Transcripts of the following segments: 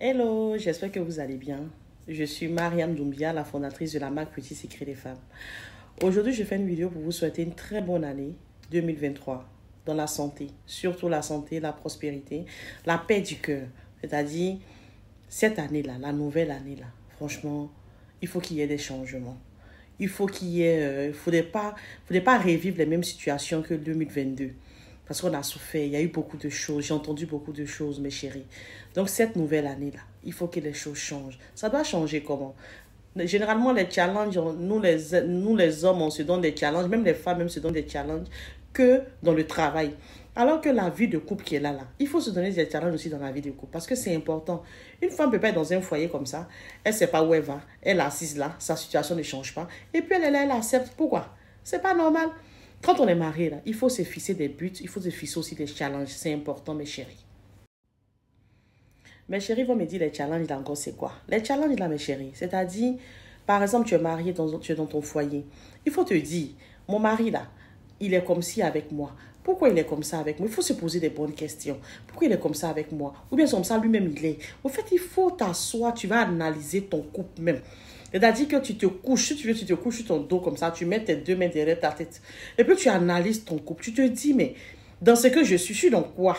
Hello, j'espère que vous allez bien. Je suis Mariam Doumbia, la fondatrice de la marque Petit Secret des Femmes. Aujourd'hui, je fais une vidéo pour vous souhaiter une très bonne année 2023 dans la santé. Surtout la santé, la prospérité, la paix du cœur. C'est-à-dire, cette année-là, la nouvelle année-là, franchement, il faut qu'il y ait des changements. Il faut qu'il y ait... faudrait pas revivre les mêmes situations que 2022. Parce qu'on a souffert, il y a eu beaucoup de choses, j'ai entendu beaucoup de choses, mes chéris. Donc, cette nouvelle année-là, il faut que les choses changent. Ça doit changer comment? Généralement, les challenges, nous les hommes, on se donne des challenges, même les femmes même se donnent des challenges que dans le travail. Alors que la vie de couple qui est là, il faut se donner des challenges aussi dans la vie de couple parce que c'est important. Une femme ne peut pas être dans un foyer comme ça, elle ne sait pas où elle va, elle est assise là, sa situation ne change pas, et puis elle est là, elle accepte. Pourquoi? C'est pas normal. Quand on est marié, là, il faut se fixer des buts, il faut se fixer aussi des challenges. C'est important, mes chéris. Mes chéris vont me dire les challenges là encore, c'est quoi? Les challenges là, mes chéris, c'est-à-dire, par exemple, tu es marié, tu es dans ton foyer. Il faut te dire, mon mari là, il est comme ci avec moi. Pourquoi il est comme ça avec moi? Il faut se poser des bonnes questions. Pourquoi il est comme ça avec moi? Ou bien comme ça lui-même il est. Au fait, il faut t'asseoir, tu vas analyser ton couple même. C'est-à-dire que tu te couches, si tu veux, tu te couches sur ton dos comme ça, tu mets tes deux mains derrière ta tête. Et puis tu analyses ton couple. Tu te dis, mais dans ce que je suis dans quoi?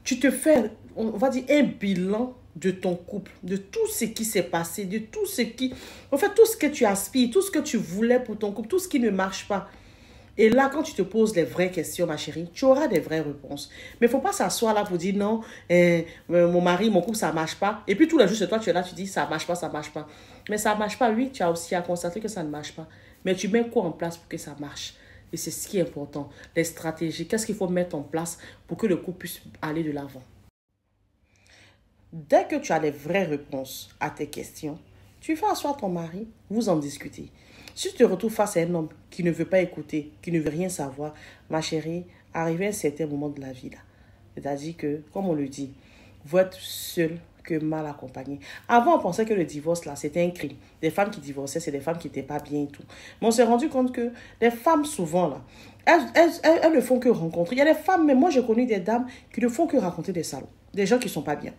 Tu te fais, on va dire, un bilan de ton couple, de tout ce qui s'est passé, de tout ce qui... En fait, tout ce que tu aspires, tout ce que tu voulais pour ton couple, tout ce qui ne marche pas. Et là, quand tu te poses les vraies questions, ma chérie, tu auras des vraies réponses. Mais il ne faut pas s'asseoir là pour dire non, mon mari, mon couple, ça ne marche pas. Et puis tous les jours, c'est toi, tu es là, tu dis ça ne marche pas, ça ne marche pas. Mais ça ne marche pas, oui, tu as aussi à constater que ça ne marche pas. Mais tu mets quoi en place pour que ça marche? Et c'est ce qui est important. Les stratégies, qu'est-ce qu'il faut mettre en place pour que le couple puisse aller de l'avant? Dès que tu as les vraies réponses à tes questions, tu fais asseoir ton mari, vous en discutez. Si tu te retrouves face à un homme qui ne veut pas écouter, qui ne veut rien savoir, ma chérie, arrivé à un certain moment de la vie, là, c'est-à-dire que, comme on le dit, vous êtes seul que mal accompagné. Avant, on pensait que le divorce, là, c'était un crime. Des femmes qui divorçaient, c'est des femmes qui n'étaient pas bien et tout. Mais on s'est rendu compte que les femmes, souvent, là, elles ne font que rencontrer. Il y a des femmes, mais moi, j'ai connu des dames qui ne font que raconter des salauds. Des gens qui ne sont pas bien.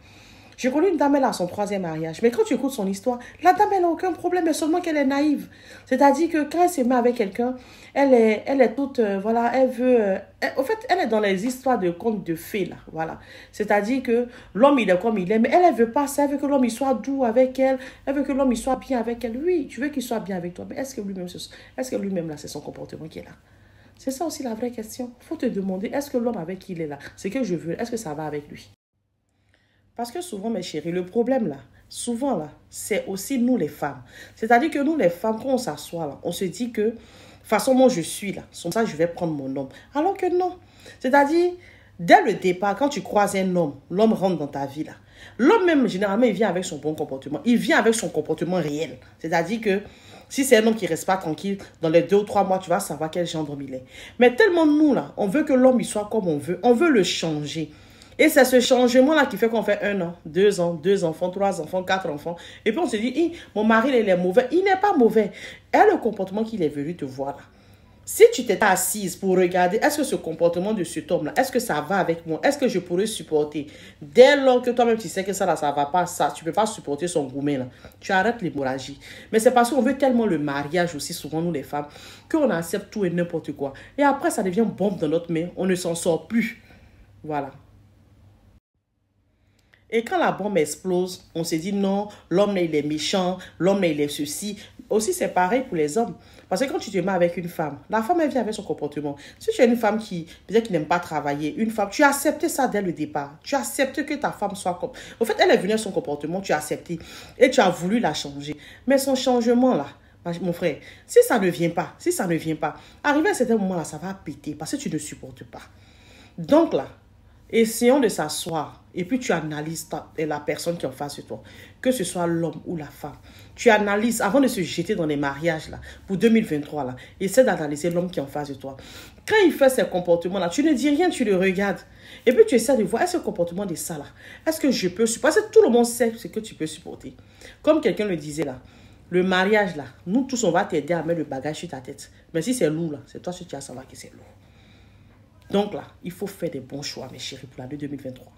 J'ai connu une dame, elle a son 3e mariage. Mais quand tu écoutes son histoire, la dame, elle n'a aucun problème, mais seulement qu'elle est naïve. C'est-à-dire que quand elle se met avec quelqu'un, elle est toute, voilà, elle veut... en fait, elle est dans les histoires de contes de fées, là, voilà. C'est-à-dire que l'homme, il est comme il est, mais elle ne veut pas ça. Elle veut que l'homme, il soit doux avec elle. Elle veut que l'homme, il soit bien avec elle. Oui, tu veux qu'il soit bien avec toi, mais est-ce que lui-même, là, c'est son comportement qui est là? C'est ça aussi la vraie question. Il faut te demander, est-ce que l'homme avec qui il est là, c'est que je veux, est-ce que ça va avec lui? Parce que souvent, mes chéris, le problème là, souvent là, c'est aussi nous les femmes. C'est-à-dire que nous les femmes, quand on s'assoit là, on se dit que, façon moi je suis là, comme ça je vais prendre mon homme. Alors que non. C'est-à-dire, dès le départ, quand tu croises un homme, l'homme rentre dans ta vie là. L'homme même, généralement, il vient avec son bon comportement. Il vient avec son comportement réel. C'est-à-dire que, si c'est un homme qui ne reste pas tranquille, dans les 2 ou 3 mois, tu vas savoir quel genre d'homme il est. Mais tellement nous là, on veut que l'homme il soit comme on veut le changer. Et c'est ce changement-là qui fait qu'on fait 1 an, 2 ans, 2 enfants, 3 enfants, 4 enfants. Et puis on se dit, mon mari, il est mauvais. Il n'est pas mauvais. Et le comportement qu'il est venu te voir là. Si tu t'étais assise pour regarder, est-ce que ce comportement de cet homme-là, est-ce que ça va avec moi? Est-ce que je pourrais supporter? Dès lors que toi-même tu sais que ça là, ça va pas, ça, tu ne peux pas supporter son gourmet là. Tu arrêtes l'hémorragie. Mais c'est parce qu'on veut tellement le mariage aussi, souvent nous les femmes, qu'on accepte tout et n'importe quoi. Et après, ça devient bombe dans notre main. On ne s'en sort plus. Voilà. Et quand la bombe explose, on se dit non, l'homme il est méchant, l'homme il est ceci. Aussi, c'est pareil pour les hommes. Parce que quand tu te mets avec une femme, la femme, elle vient avec son comportement. Si tu es une femme qui, peut-être qui n'aime pas travailler, une femme, tu as accepté ça dès le départ. Tu as accepté que ta femme soit comme... En fait, elle est venue avec son comportement, tu as accepté. Et tu as voulu la changer. Mais son changement, là, mon frère, si ça ne vient pas, arrivé à un certain moment, là, ça va péter parce que tu ne supportes pas. Donc là, essayons de s'asseoir et puis tu analyses la personne qui est en face de toi, que ce soit l'homme ou la femme. Tu analyses, avant de se jeter dans les mariages là, pour 2023 là, essaie d'analyser l'homme qui est en face de toi. Quand il fait ces comportements là, tu ne dis rien, tu le regardes. Et puis tu essaies de voir, est-ce que ce comportement de ça là, est-ce que je peux supporter? Parce que tout le monde sait ce que tu peux supporter. Comme quelqu'un le disait là, le mariage là, nous tous on va t'aider à mettre le bagage sur ta tête. Mais si c'est lourd là, c'est toi qui tu vas savoir que c'est lourd. Donc là, il faut faire des bons choix, mes chéris, pour l'année 2023.